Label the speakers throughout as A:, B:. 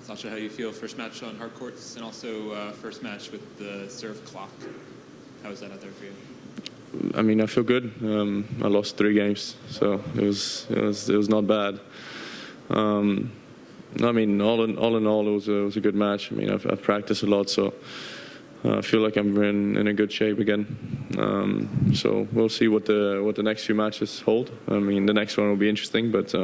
A: Sasha, how do you feel first match on hard courts and also first match with the serve clock? How was that out there for you?
B: I mean, I feel good. I lost 3 games, so it was not bad. I mean, all in all, it was a good match. I mean, I've practiced a lot, so I feel like I'm in a good shape again. So we'll see what the next few matches hold. I mean, the next one will be interesting, but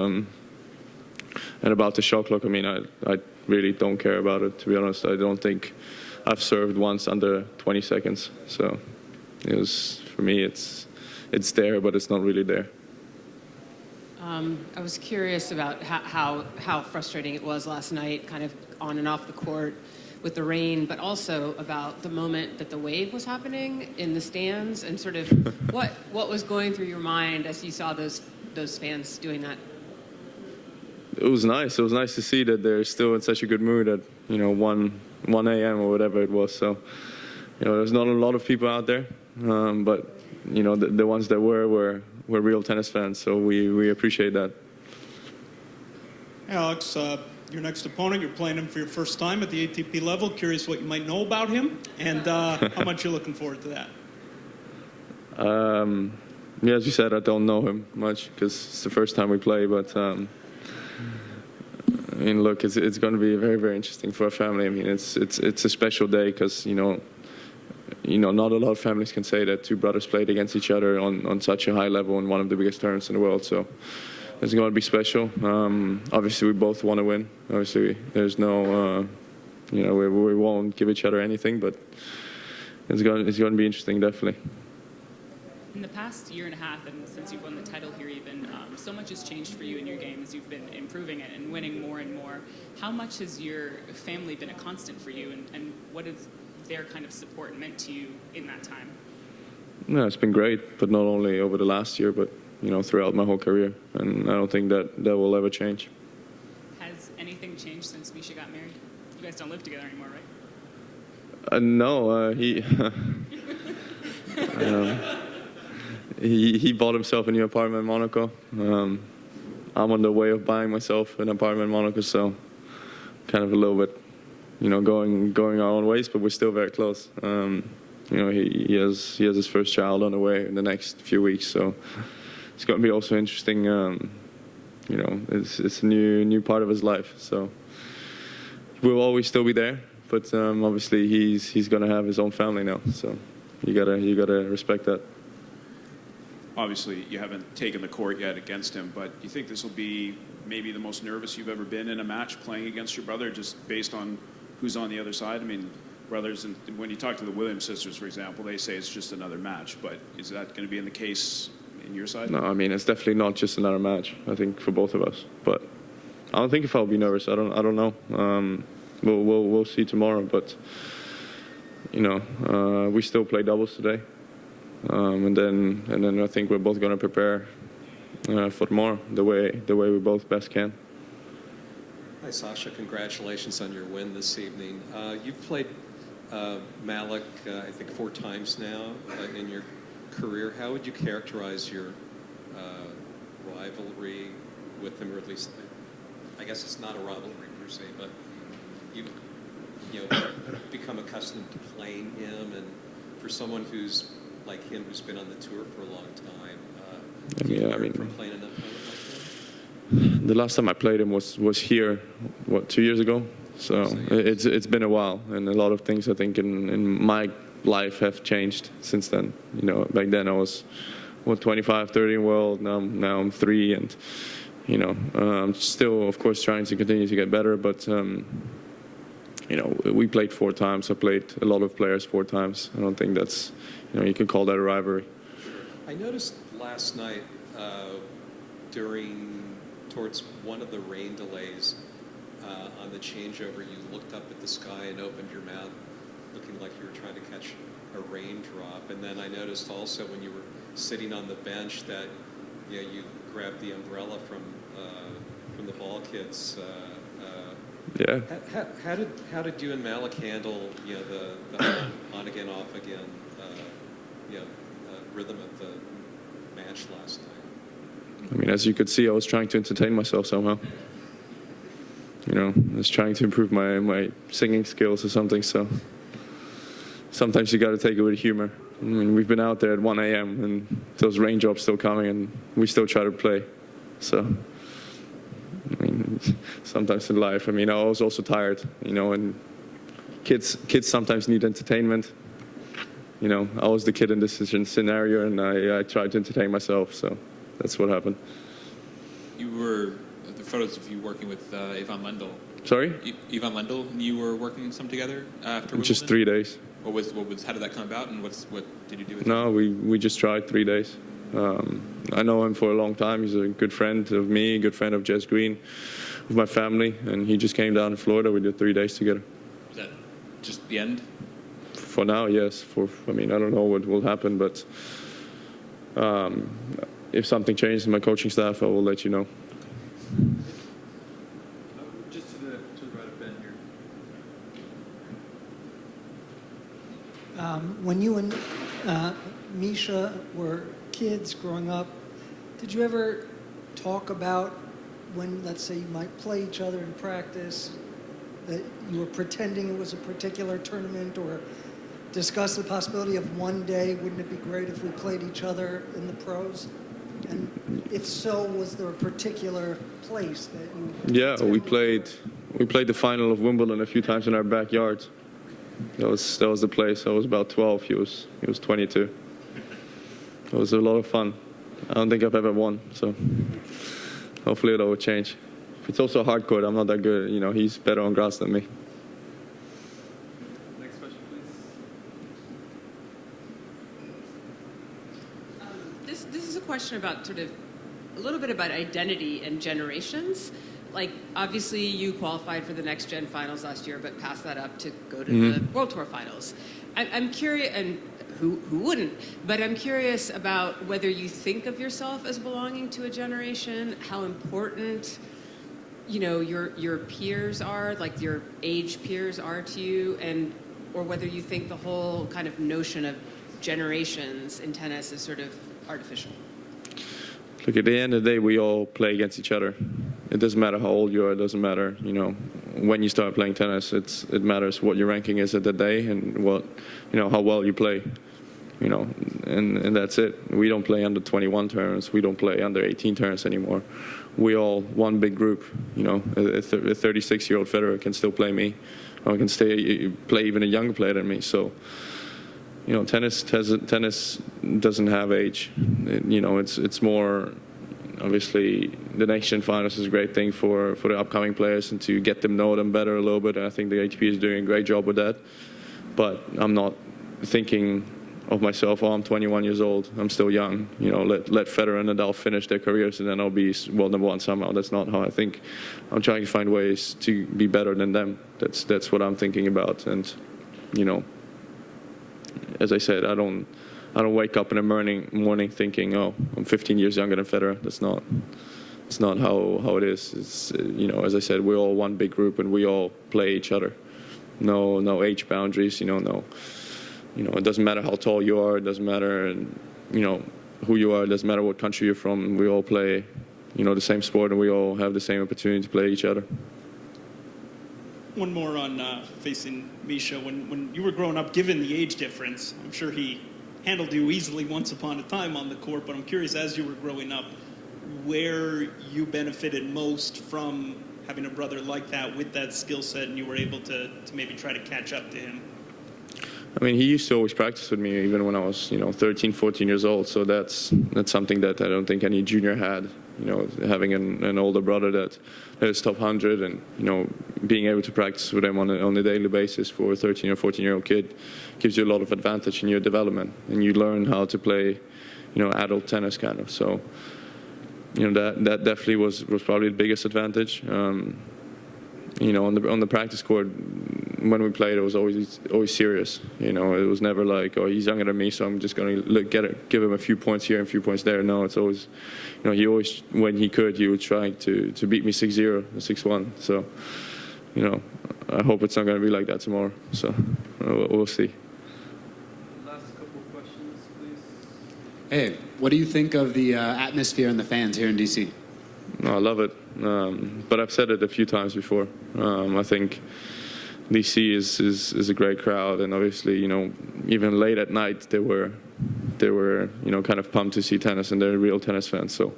B: and about the shot clock, I mean, I really don't care about it, to be honest. I don't think I've served once under 20 seconds. So it was, for me, it's there, but it's not really there.
C: I was curious about how frustrating it was last night, kind of on and off the court with the rain, but also about the moment that the wave was happening in the stands, and sort of what was going through your mind as you saw those fans doing that.
B: It was nice. It was nice to see that they're still in such a good mood at 1 a.m. or whatever it was. So there's not a lot of people out there, but the ones that were real tennis fans. So we appreciate that.
D: Alex, your next opponent, you're playing him for your first time at the ATP level. Curious what you might know about him and how much you're looking forward to that.
B: Yeah, as you said, I don't know him much because it's the first time we play, but I mean, look, it's going to be very, very interesting for our family. I mean, it's a special day because not a lot of families can say that 2 brothers played against each other on such a high level in one of the biggest tournaments in the world. So it's going to be special. Obviously, we both want to win. Obviously, there's no, we won't give each other anything, but it's going to be interesting, definitely.
E: In the past year and a half, and since you've won the title here even, so much has changed for you in your game as you've been improving it and winning more and more. How much has your family been a constant for you, and what has their kind of support meant to you in that time?
B: No, it's been great, but not only over the last year, but throughout my whole career, and I don't think that will ever change. Has
E: anything changed since Misha got married? You guys don't live together anymore, right?
B: No, he bought himself a new apartment in Monaco. I'm on the way of buying myself an apartment in Monaco, so kind of a little bit, going our own ways, but we're still very close. He has his first child on the way in the next few weeks, so it's going to be also interesting. It's a new part of his life, so we'll always still be there. But obviously, he's going to have his own family now, so you gotta respect that.
F: Obviously, you haven't taken the court yet against him, but do you think this will be maybe the most nervous you've ever been in a match playing against your brother, just based on who's on the other side? I mean, brothers, and when you talk to the Williams sisters, for example, they say it's just another match, but is that going to be in the case in your side?
B: No, I mean, it's definitely not just another match, I think, for both of us. But I don't think if I'll be nervous. I don't know. We'll see tomorrow, but we still play doubles today. And then I think we're both going to prepare for tomorrow the way we both best can.
G: Hi, Sasha. Congratulations on your win this evening. You've played Malik, I think, 4 times now in your career. How would you characterize your rivalry with him, or at least, I guess it's not a rivalry per se, but you've become accustomed to playing him, and for someone who's like him, who's been on the tour for a long time, from playing an opponent like him?
B: The last time I played him was here, 2 years ago? So it's been a while, and a lot of things I think in my life have changed since then. Back then I was 25, 30 in the world. Now I'm 3, and I'm still, of course, trying to continue to get better. But we played 4 times. I played a lot of players 4 times. I don't think that's you can call that a rivalry.
G: I noticed last night towards one of the rain delays on the changeover, you looked up at the sky and opened your mouth, looking like you were trying to catch a raindrop. And then I noticed also when you were sitting on the bench that you grabbed the umbrella from the ball kids.
B: Yeah.
G: How did you and Malik handle the on again, off again rhythm of the match last night?
B: I mean, as you could see, I was trying to entertain myself somehow. just trying to improve my singing skills or something. So sometimes you got to take it with humor. I mean, we've been out there at 1 a.m. and those raindrops still coming, and we still try to play. So, I mean, sometimes in life, I was also tired, and kids sometimes need entertainment. I was the kid in this scenario, and I tried to entertain myself, so that's what happened.
A: You were, the photos of you working with Ivan Lendl.
B: Sorry?
A: Ivan Lendl, and you were working some together after Wimbledon?
B: Just 3 days.
A: How did that come about, and what did you do with
B: No,
A: him?
B: we just tried 3 days. I know him for a long time. He's a good friend of me, a good friend of Jess Green, of my family, and he just came down to Florida. We did 3 days together.
A: Was that just the end?
B: For now, yes. I don't know what will happen, but if something changes in my coaching staff, I will let you know.
H: Just to the right of Ben here.
I: When you and Misha were kids growing up, did you ever talk about when, let's say, you might play each other in practice, that you were pretending it was a particular tournament, or discuss the possibility of one day, wouldn't it be great if we played each other in the pros? And if so, was there a particular place that you...
B: Yeah, we played the final of Wimbledon a few times in our backyard. That was the place. I was about 12. He was 22. It was a lot of fun. I don't think I've ever won, so hopefully it'll change. It's also a hard court. I'm not that good. He's better on grass than me.
H: Next question, please.
C: This is a question about sort of a little bit about identity and generations. Like, obviously, you qualified for the Next Gen finals last year, but passed that up to go to the World Tour finals. I'm curious, and who wouldn't? But I'm curious about whether you think of yourself as belonging to a generation, how important, your peers are, like your age peers are to you, or whether you think the whole kind of notion of generations in tennis is sort of artificial.
B: Look, at the end of the day, we all play against each other. It doesn't matter how old you are. It doesn't matter, when you start playing tennis. It matters what your ranking is at that day and what, how well you play. And that's it. We don't play under 21 turns. We don't play under 18 turns anymore. We all one big group. A 36-year-old Federer can still play me, or can play even a younger player than me. So, tennis doesn't have age. It's more. Obviously, the Next Gen finals is a great thing for the upcoming players and to get them know them better a little bit. And I think the ATP is doing a great job with that. But I'm not thinking of myself, I'm 21 years old, I'm still young. Let Federer and Nadal finish their careers, and then I'll be world number one somehow. That's not how I think. I'm trying to find ways to be better than them. That's what I'm thinking about. And as I said, I don't wake up in the morning thinking, oh, I'm 15 years younger than Federer. It's not how it is. It's, as I said, we're all one big group and we all play each other. No age boundaries. It doesn't matter how tall you are. It doesn't matter, who you are. It doesn't matter what country you're from. We all play, the same sport, and we all have the same opportunity to play each other.
D: One more on facing Misha. When you were growing up, given the age difference, I'm sure he handled you easily once upon a time on the court, but I'm curious, as you were growing up, where you benefited most from having a brother like that with that skill set, and you were able to maybe try to catch up to him.
B: I mean, he used to always practice with me even when I was, 13, 14 years old. So that's something that I don't think any junior had. Having an older brother that is top 100 and, being able to practice with him on a daily basis for a 13 or 14-year-old kid gives you a lot of advantage in your development. And you learn how to play, adult tennis kind of. So, that definitely was probably the biggest advantage. On the practice court, when we played, it was always serious. It was never like, oh, he's younger than me, so I'm just going to give him a few points here and a few points there. No, it's always, he always, when he could, he would try to beat me 6-0, 6-1. So, I hope it's not going to be like that tomorrow. So, we'll see.
H: Last couple of questions, please.
J: Hey, what do you think of the atmosphere and the fans here in D.C.?
B: No, I love it. But I've said it a few times before. I think DC is a great crowd, and obviously, even late at night they were kind of pumped to see tennis, and they're real tennis fans. So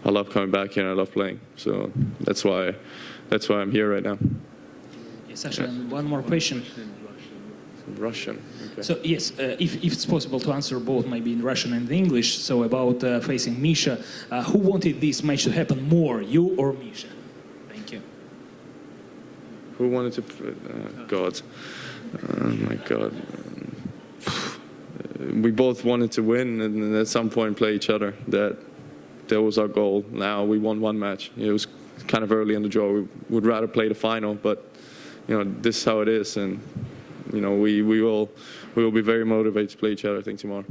B: I love coming back here, and I love playing. So that's why I'm here right now.
J: Yes, actually, one more question.
B: Russian. Okay.
J: So yes, if it's possible to answer both, maybe in Russian and English. So about facing Misha, who wanted this match to happen more, you or Misha? Thank you.
B: Who wanted to? God, my God. We both wanted to win, and at some point play each other. That was our goal. Now we won one match. It was kind of early in the draw. We would rather play the final, but this is how it is, and we will be very motivated to play each other, I think, tomorrow.